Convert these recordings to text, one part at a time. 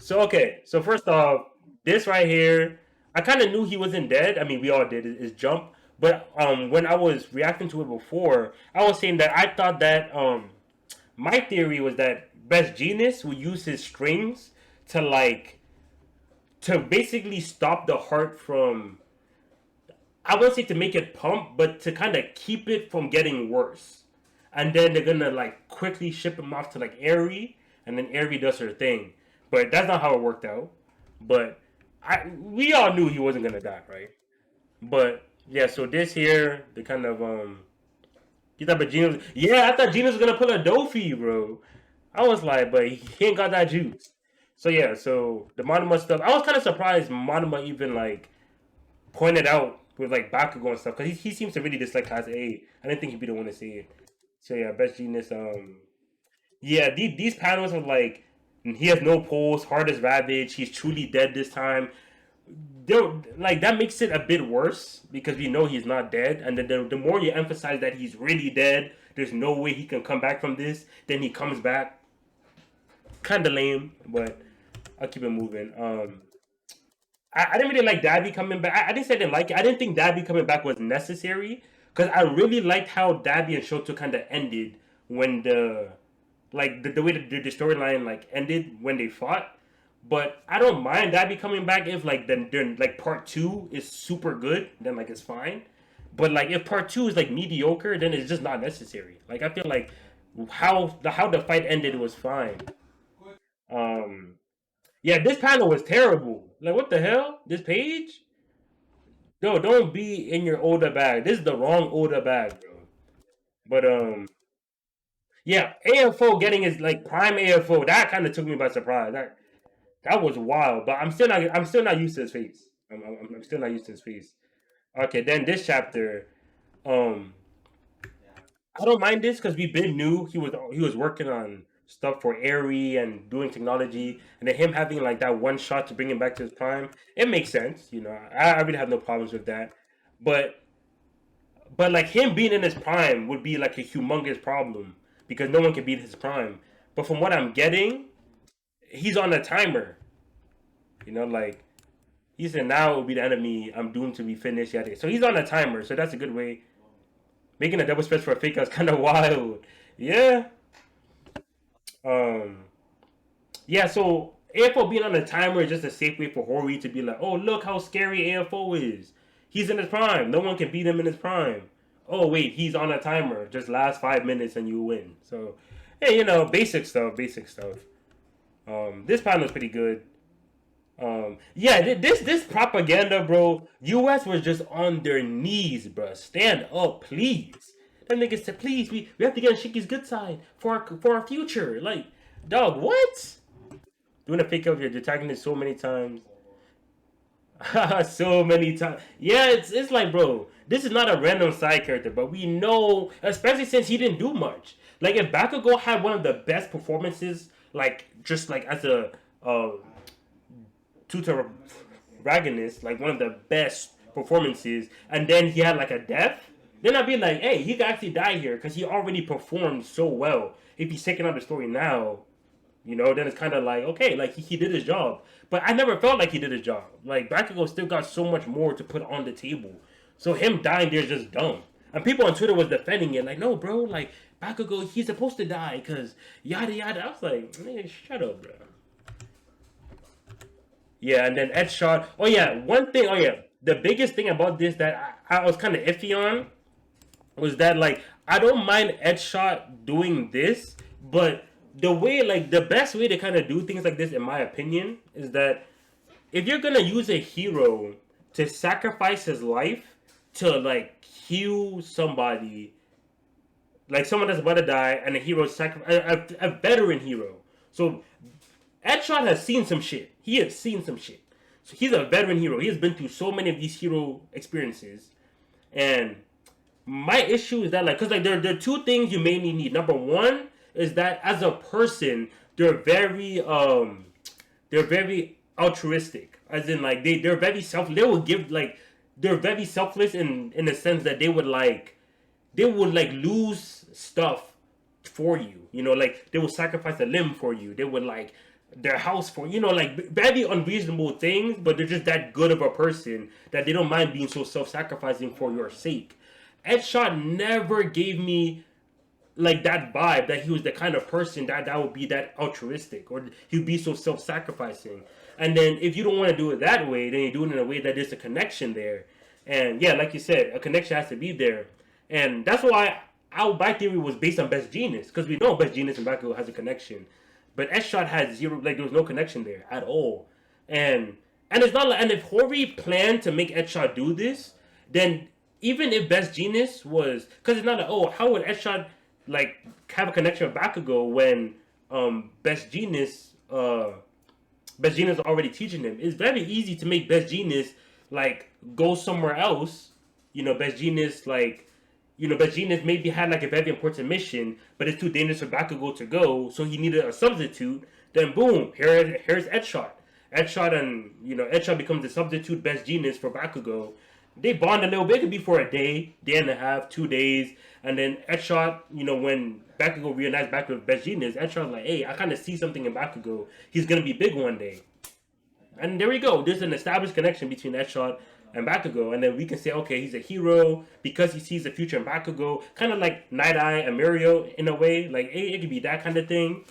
So okay, so first off, this right here, I kind of knew he wasn't dead. I mean, we all did is jump. But when I was reacting to it before, I was saying that I thought that my theory was that Best Genius would use his strings to to basically stop the heart from, I wouldn't say to make it pump, but to kind of keep it from getting worse. And then they're gonna like quickly ship him off to like Aerie, and then Aerie does her thing. But that's not how it worked out. But we all knew he wasn't gonna die, right? But yeah, so this here, the kind of you thought, but Gino, yeah, I thought Gino was gonna pull a Dofi, bro. I was like, but he ain't got that juice. So yeah, so the Monoma stuff, I was kind of surprised Monoma even like pointed out with like Bakugo and stuff because he seems to really dislike Class A. I didn't think he'd be the one to see it. So yeah, Best Genius. Yeah, these panels are like he has no pulse, heart is ravaged, he's truly dead this time. Like that makes it a bit worse because we know he's not dead, and then the more you emphasize that he's really dead, there's no way he can come back from this. Then he comes back, kind of lame, but I'll keep it moving. I didn't really like Dabby coming back. I didn't say I didn't like it. I didn't think Dabby coming back was necessary because I really liked how Dabby and Shoto kind of ended when the way the storyline like ended when they fought. But I don't mind Dabby coming back if then like part two is super good, then like it's fine. But like if part two is like mediocre, then it's just not necessary. Like I feel like how the fight ended was fine. Um, yeah, this panel was terrible. Like, what the hell? This page? No, don't be in your Oda bag. This is the wrong Oda bag, bro. But yeah, AFO getting his like prime AFO. That kind of took me by surprise. That was wild. But I'm still not used to his face. I'm still not used to his face. Okay, then this chapter. Um, I don't mind this because we been knew he was working on stuff for Airy and doing technology, and then him having like that one shot to bring him back to his prime. It makes sense, you know. I really have no problems with that, but like him being in his prime would be like a humongous problem because no one can beat his prime. But from what I'm getting, he's on a timer. You know, like he said, now it will be the enemy. I'm doomed to be finished. Yeah, so he's on a timer, so that's a good way. Making a double stretch for a fake out is kind of wild. Yeah, Um, yeah, so AFO being on a timer is just a safe way for Hori to be like, oh, look how scary AFO is. He's in his prime. No one can beat him in his prime. Oh, wait, he's on a timer. Just last 5 minutes and you win. So, hey, basic stuff, basic stuff. This panel is pretty good. Yeah, this propaganda, bro. US was just on their knees, bro. Stand up, please. Them niggas said, please, we have to get on Shiki's good side for our future. Like, dog, what? Doing a fake of your protagonist so many times. So many times. Yeah, it's like, bro, this is not a random side character, but we know, especially since he didn't do much. Like, if Bakugo had one of the best performances, like, just like as a tutor protagonist, like one of the best performances, and then he had like a death, then I'd be like, hey, he could actually die here because he already performed so well. If he's taking out the story now, then it's kind of like, okay, like he did his job. But I never felt like he did his job. Like Bakugo still got so much more to put on the table. So him dying there is just dumb. And people on Twitter was defending it, like, no, bro, like Bakugo, he's supposed to die because yada yada. I was like, man, shut up, bro. Yeah, and then Edgeshot. Oh yeah, one thing. Oh yeah, the biggest thing about this that I was kind of iffy on was that like I don't mind Edgeshot doing this, but the way like the best way to kind of do things like this, in my opinion, is that if you're gonna use a hero to sacrifice his life to like heal somebody, like someone that's about to die, and a hero sacrifice a veteran hero. So Edshot has seen some shit. He has seen some shit. So he's a veteran hero. He has been through so many of these hero experiences, and my issue is that like because like there are two things you mainly need. Number one is that as a person they're very altruistic, as in like they're very they will give like they're very selfless in the sense that they would lose stuff for you, like they will sacrifice a limb for you, they would like their house for, like very unreasonable things, but they're just that good of a person that they don't mind being so self-sacrificing for your sake. Ed Shot never gave me like that vibe that he was the kind of person that would be that altruistic, or he'd be so self-sacrificing. And then if you don't want to do it that way, then you do it in a way that there's a connection there. And yeah, like you said, a connection has to be there. And that's why our back theory was based on Best Genius, because we know Best Genius and Bakugo has a connection. But S Shot had zero, like there was no connection there at all. And it's not like, and if Hori planned to make Ed Shot do this, then even if Best Genius was, because it's not like, oh, how would Ed Shot like have a connection with Bakugo when Best Genius Best Genius already teaching him? It's very easy to make Best Genius like go somewhere else. Best Genius Best Genius maybe had like a very important mission, but it's too dangerous for Bakugo to go, so he needed a substitute. Then boom, here's Edgeshot. Edgeshot and Edgeshot becomes the substitute Best Genius for Bakugo. They bond a little bit, it could be for a day and a half, 2 days, and then Edgeshot, when Bakugo reunites back with Best Genius, Edgeshot's like, hey, I kind of see something in Bakugo. He's gonna be big one day. And there we go. There's an established connection between Edgeshot and Bakugo, and then we can say, okay, he's a hero because he sees the future in Bakugo, kind of like Night Eye and Mirio in a way. Like, hey, it could be that kind of thing.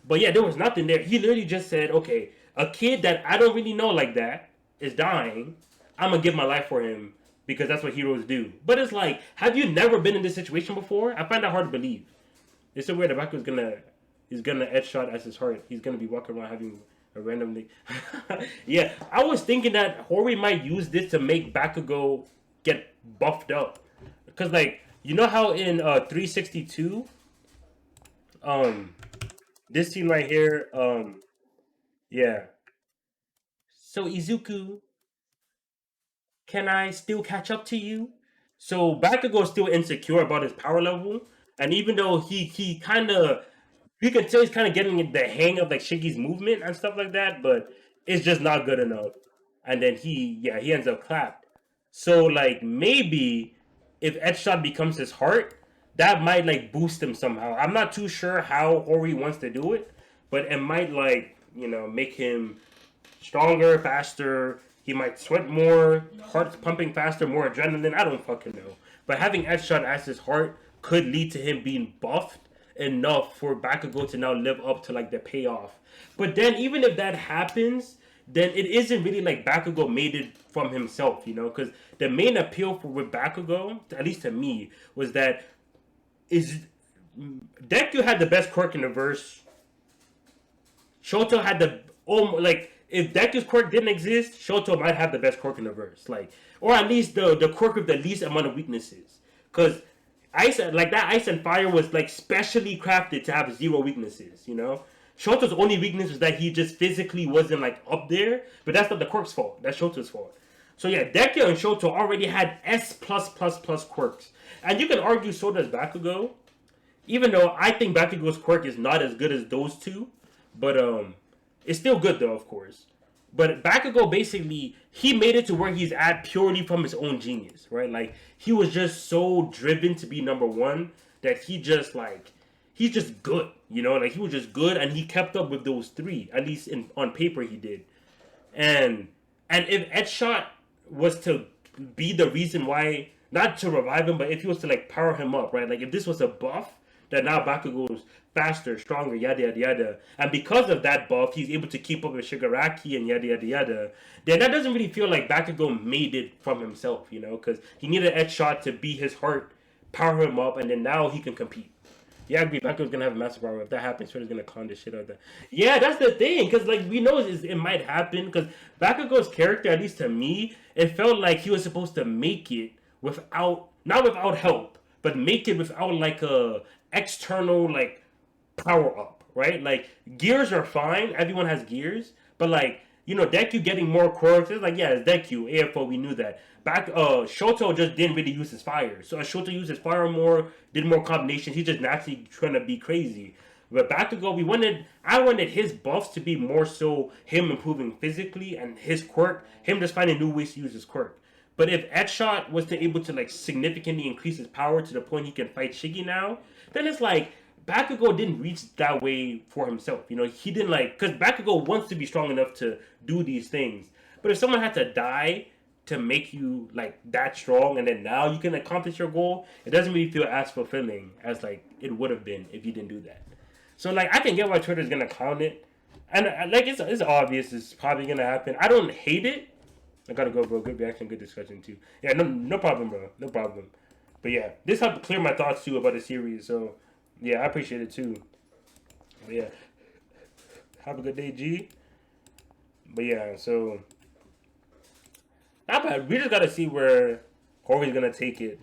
But yeah, there was nothing there. He literally just said, okay, a kid that I don't really know like that is dying. I'm gonna give my life for him because that's what heroes do. But it's like, have you never been in this situation before? I find that hard to believe. It's so weird that Bakugo's he's gonna Edgeshot as his heart. He's gonna be walking around having randomly. Yeah, I was thinking that Hori might use this to make Bakugo get buffed up. Because, like, you know how in 362, this scene right here, yeah. So, Izuku, can I still catch up to you? So, Bakugo is still insecure about his power level. And even though he kind of you can tell he's kind of getting the hang of like Shiggy's movement and stuff like that, but it's just not good enough. And then he ends up clapped. So like maybe if Edgeshot becomes his heart, that might like boost him somehow. I'm not too sure how Hori wants to do it, but it might like make him stronger, faster. He might sweat more, heart's pumping faster, more adrenaline. I don't fucking know. But having Edgeshot as his heart could lead to him being buffed enough for Bakugo to now live up to like the payoff. But then even if that happens, then it isn't really like Bakugo made it from himself, because the main appeal with Bakugo, at least to me, was that is Deku had the best quirk in the verse. Shoto had if Deku's quirk didn't exist, Shoto might have the best quirk in the verse, or at least the quirk with the least amount of weaknesses, because ice and fire was like specially crafted to have zero weaknesses. Shoto's only weakness was that he just physically wasn't like up there, but that's not the quirk's fault. That's Shoto's fault. So yeah, Deku and Shoto already had S plus plus plus quirks, and you can argue so does Bakugo, even though I think Bakugo's quirk is not as good as those two, but it's still good though, of course. But Bakugo basically, he made it to where he's at purely from his own genius, right? Like, he was just so driven to be number one that he's just good, Like, he was just good, and he kept up with those three, at least on paper he did. And if Edgeshot was to be the reason why, not to revive him, but if he was to, like, power him up, right? Like, if this was a buff, that now Bakugo's faster, stronger, yada yada yada, and because of that buff, he's able to keep up with Shigaraki and yada yada yada. Then that doesn't really feel like Bakugo made it from himself, because he needed Edgeshot to be his heart, power him up, and then now he can compete. Yeah, I agree. Bakugo's gonna have a massive power. If that happens, Twitter's gonna clown the shit out of that. Yeah, that's the thing, because like we know it might happen. Because Bakugo's character, at least to me, it felt like he was supposed to make it not without help, but make it without like a external like power up, right? Like gears are fine. Everyone has gears, but like Deku getting more quirks. It's like, yeah, it's Deku. AFO, we knew that. Shoto just didn't really use his fire. So as Shoto used his fire more, did more combinations, he's just naturally trying to be crazy. But Bakugo, I wanted his buffs to be more so him improving physically and his quirk, him just finding new ways to use his quirk. But if Edgeshot was to able to like significantly increase his power to the point he can fight Shiggy now, then it's like Bakugo didn't reach that way for himself. You know, he didn't like because Bakugo wants to be strong enough to do these things. But if someone had to die to make you like that strong, and then now you can accomplish your goal, it doesn't really feel as fulfilling as like it would have been if you didn't do that. So like I can get why Twitter's gonna clown it, and like it's obvious it's probably gonna happen. I don't hate it. I gotta go, bro. Good reaction, good discussion too. Yeah, no problem, bro. No problem. But yeah, this helped clear my thoughts too about the series. So yeah, I appreciate it too. But yeah, have a good day, G. But yeah, so not bad. We just gotta see where Jorge's gonna take it.